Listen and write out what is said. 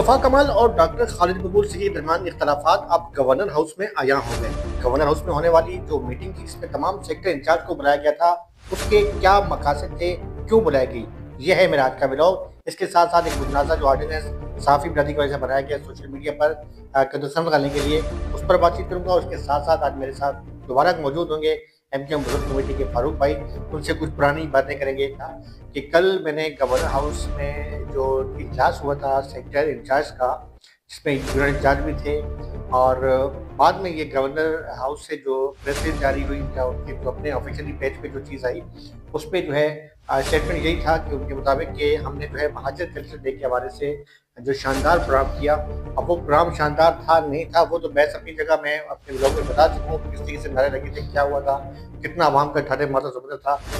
मुस्तफ़ा कमाल और डॉक्टर खालिद मकबूल के दरमियान इख्तलाफात अब गवर्नर हाउस में आया हो गए। गवर्नर हाउस में होने वाली जो मीटिंग थी, इसमें तमाम सेक्टर इंचार्ज को बुलाया गया था। उसके क्या मकासद थे, क्यों बुलाई गई, यह है मेरा आज का व्लॉग। इसके साथ साथ एक मुतनाज़ा जो ऑर्डिनेंस सहाफ़ी बिरादरी की वजह से बनाया गया सोशल मीडिया पर कंडीशन लगाने के लिए, उस पर बातचीत करूँगा। उसके साथ साथ आज मेरे साथ दोबारा मौजूद होंगे एमकेएम बुजुर्ग कमेटी के फारूक भाई। उनसे कुछ पुरानी बातें करेंगे कि कल मैंने गवर्नर हाउस में जो इजलास हुआ था सेक्टर इंचार्ज का, जिसमें यूनिट इंचार्ज भी थे, और बाद में ये गवर्नर हाउस से जो प्रेस रिलीज जारी हुई या उनके जो अपने ऑफिशियली पेज पे जो चीज़ आई, उस पे जो है स्टेटमेंट यही था कि उनके मुताबिक कि हमने जो है महाजर कल्चर डे के हवाले से जो शानदार प्रोग्राम किया। अब वो प्रोग्राम शानदार था नहीं था, वो तो बहस अपनी जगह मैं अपने ब्लॉग में बता चुका हूँ, किस तरीके से नारे लगे थे, क्या हुआ था, कितना आवाम का ठाटे माता ज़बरदस्त था।